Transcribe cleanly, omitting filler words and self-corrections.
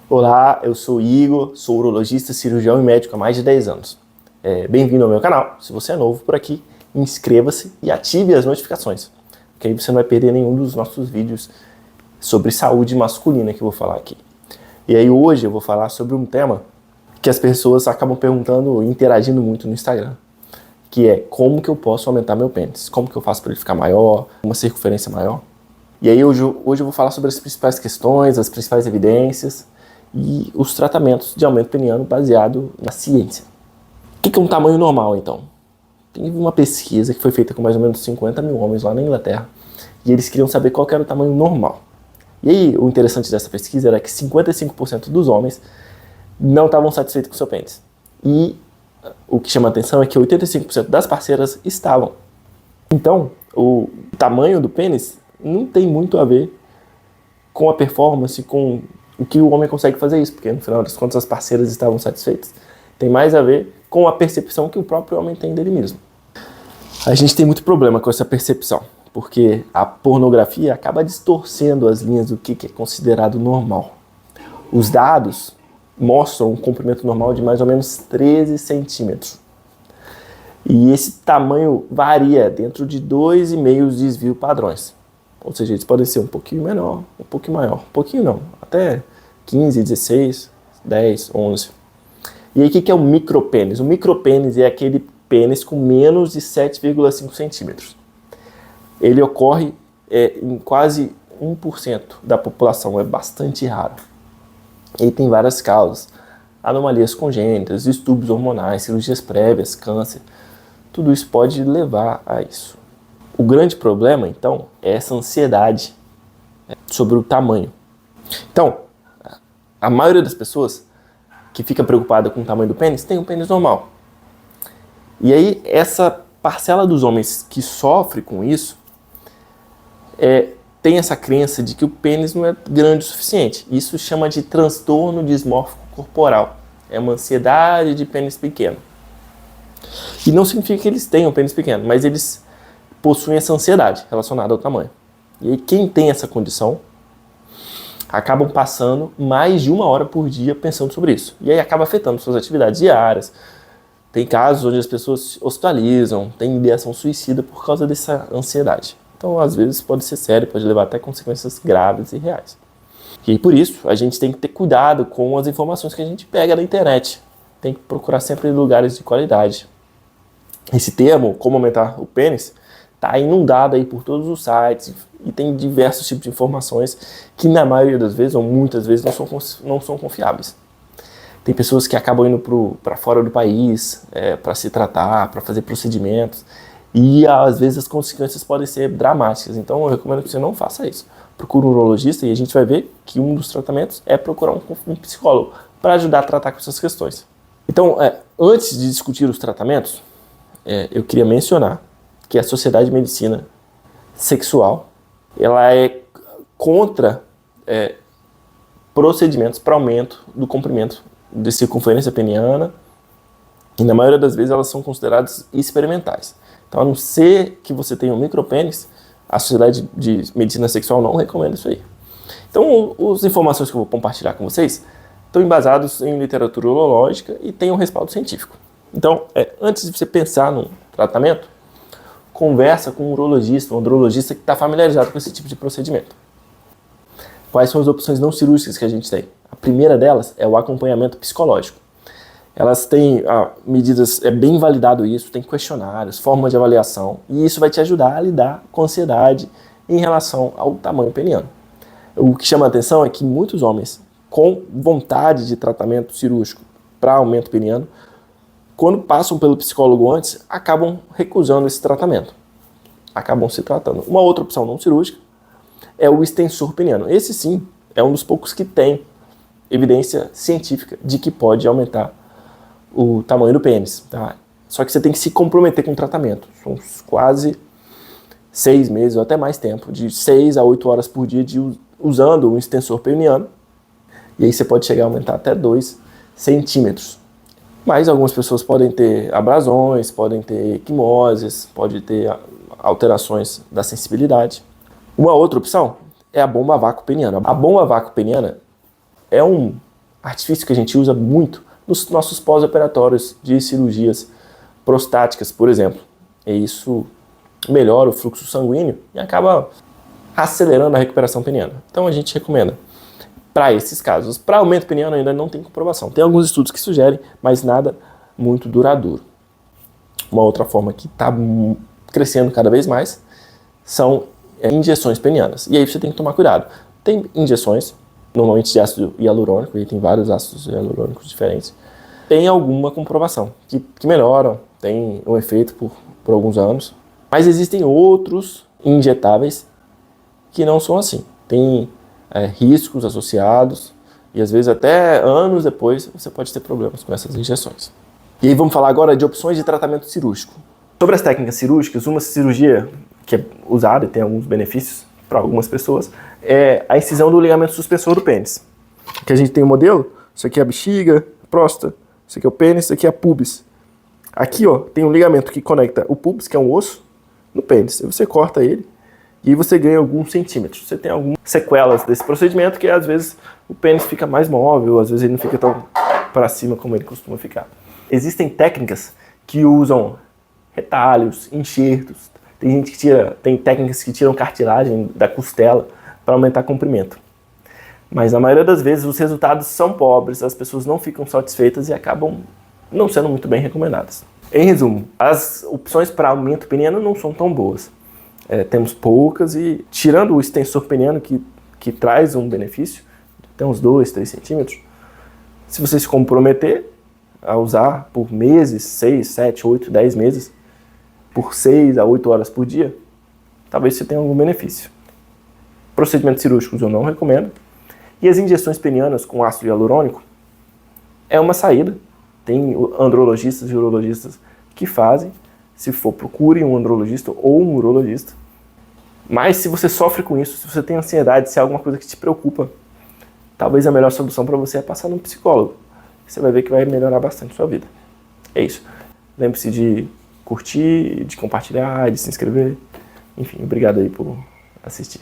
Olá, eu sou o Igor, sou urologista, cirurgião e médico há mais de 10 anos. Bem-vindo ao meu canal. Se você é novo por aqui, inscreva-se e ative as notificações, porque aí você não vai perder nenhum dos nossos vídeos sobre saúde masculina que eu vou falar aqui. E aí hoje eu vou falar sobre um tema que as pessoas acabam perguntando e interagindo muito no Instagram, que é como que eu posso aumentar meu pênis? Como que eu faço para ele ficar maior, uma circunferência maior? E aí hoje eu vou falar sobre as principais questões, as principais evidências e os tratamentos de aumento peniano baseado na ciência. O que é um tamanho normal, então? Tem uma pesquisa que foi feita com mais ou menos 50 mil homens lá na Inglaterra e eles queriam saber qual que era o tamanho normal. E aí o interessante dessa pesquisa era que 55% dos homens não estavam satisfeitos com o seu pênis. E o que chama a atenção é que 85% das parceiras estavam. Então, o tamanho do pênis não tem muito a ver com a performance, com o que o homem consegue fazer isso, porque no final das contas as parceiras estavam satisfeitas. Tem mais a ver com a percepção que o próprio homem tem dele mesmo. A gente tem muito problema com essa percepção, porque a pornografia acaba distorcendo as linhas do que é considerado normal. Os dados mostram um comprimento normal de mais ou menos 13 centímetros. E esse tamanho varia dentro de 2,5 desvio padrões. Ou seja, eles podem ser um pouquinho menor, um pouquinho maior. Um pouquinho não, até 15, 16, 10, 11. E aí o que é o micropênis? O micropênis é aquele pênis com menos de 7,5 centímetros. Ele ocorre em quase 1% da população, é bastante raro. Ele tem várias causas, anomalias congênitas, distúrbios hormonais, cirurgias prévias, câncer. Tudo isso pode levar a isso. O grande problema, então, é essa ansiedade sobre o tamanho. Então, a maioria das pessoas que fica preocupada com o tamanho do pênis tem um pênis normal. E aí, essa parcela dos homens que sofre com isso tem essa crença de que o pênis não é grande o suficiente. Isso chama de transtorno dismórfico corporal. É uma ansiedade de pênis pequeno. E não significa que eles tenham pênis pequeno, mas eles possuem essa ansiedade relacionada ao tamanho. E aí quem tem essa condição acabam passando mais de 1 hora por dia pensando sobre isso. E aí acaba afetando suas atividades diárias. Tem casos onde as pessoas se hospitalizam, tem ideação suicida por causa dessa ansiedade. Então, às vezes, pode ser sério, pode levar até consequências graves e reais. E por isso, a gente tem que ter cuidado com as informações que a gente pega na internet. Tem que procurar sempre lugares de qualidade. Esse termo, como aumentar o pênis, está inundado aí por todos os sites e tem diversos tipos de informações que na maioria das vezes, ou muitas vezes, não são confiáveis. Tem pessoas que acabam indo para fora do país para se tratar, para fazer procedimentos e às vezes as consequências podem ser dramáticas. Então eu recomendo que você não faça isso. Procure um urologista e a gente vai ver que um dos tratamentos é procurar um psicólogo para ajudar a tratar com essas questões. Então, antes de discutir os tratamentos, eu queria mencionar que a Sociedade de Medicina Sexual ela é contra procedimentos para aumento do comprimento de circunferência peniana e na maioria das vezes elas são consideradas experimentais. Então, a não ser que você tenha um micropênis, a Sociedade de Medicina Sexual não recomenda isso aí. Então, as informações que eu vou compartilhar com vocês estão embasadas em literatura urológica e têm um respaldo científico. Então, antes de você pensar num tratamento, conversa com um urologista que está familiarizado com esse tipo de procedimento. Quais são as opções não cirúrgicas que a gente tem? A primeira delas é o acompanhamento psicológico. Elas têm medidas, é bem validado isso, tem questionários, forma de avaliação, e isso vai te ajudar a lidar com a ansiedade em relação ao tamanho peniano. O que chama a atenção é que muitos homens com vontade de tratamento cirúrgico para aumento peniano, quando passam pelo psicólogo antes, acabam recusando esse tratamento. Acabam se tratando. Uma outra opção não cirúrgica é o extensor peniano. Esse sim é um dos poucos que tem evidência científica de que pode aumentar o tamanho do pênis. Tá? Só que você tem que se comprometer com o tratamento. São quase 6 meses ou até mais tempo, de 6 a 8 horas por dia usando um extensor peniano. E aí você pode chegar a aumentar até 2 centímetros. Mas algumas pessoas podem ter abrasões, podem ter equimoses, pode ter alterações da sensibilidade. Uma outra opção é a bomba a vácuo peniana. A bomba a vácuo peniana é um artifício que a gente usa muito nos nossos pós-operatórios de cirurgias prostáticas, por exemplo. E isso melhora o fluxo sanguíneo e acaba acelerando a recuperação peniana. Então a gente recomenda para esses casos. Para aumento peniano ainda não tem comprovação. Tem alguns estudos que sugerem, mas nada muito duradouro. Uma outra forma que está crescendo cada vez mais são injeções penianas. E aí você tem que tomar cuidado. Tem injeções, normalmente de ácido hialurônico, e tem vários ácidos hialurônicos diferentes. Tem alguma comprovação que melhoram, tem um efeito por alguns anos. Mas existem outros injetáveis que não são assim. Tem riscos associados e às vezes até anos depois você pode ter problemas com essas injeções. E aí vamos falar agora de opções de tratamento cirúrgico. Sobre as técnicas cirúrgicas, uma cirurgia que é usada e tem alguns benefícios para algumas pessoas é a incisão do ligamento suspensor do pênis. Aqui a gente tem o modelo, isso aqui é a bexiga, a próstata, isso aqui é o pênis, isso aqui é a pubis. Aqui ó, tem um ligamento que conecta o pubis, que é um osso, no pênis. Aí você corta ele e você ganha alguns centímetros. Você tem algumas sequelas desse procedimento que às vezes o pênis fica mais móvel, às vezes ele não fica tão para cima como ele costuma ficar. Existem técnicas que usam retalhos, enxertos. Tem técnicas que tiram cartilagem da costela para aumentar o comprimento. Mas na maioria das vezes os resultados são pobres, as pessoas não ficam satisfeitas e acabam não sendo muito bem recomendadas. Em resumo, as opções para aumento peniano não são tão boas. Temos poucas e, tirando o extensor peniano que traz um benefício, até uns 2, 3 centímetros, se você se comprometer a usar por meses, 6, 7, 8, 10 meses, por 6 a 8 horas por dia, talvez você tenha algum benefício. Procedimentos cirúrgicos eu não recomendo. E as injeções penianas com ácido hialurônico é uma saída. Tem andrologistas e urologistas que fazem. Se for, procure um andrologista ou um urologista. Mas se você sofre com isso, se você tem ansiedade, se é alguma coisa que te preocupa, talvez a melhor solução para você é passar num psicólogo. Você vai ver que vai melhorar bastante a sua vida. É isso. Lembre-se de curtir, de compartilhar, de se inscrever. Enfim, obrigado aí por assistir.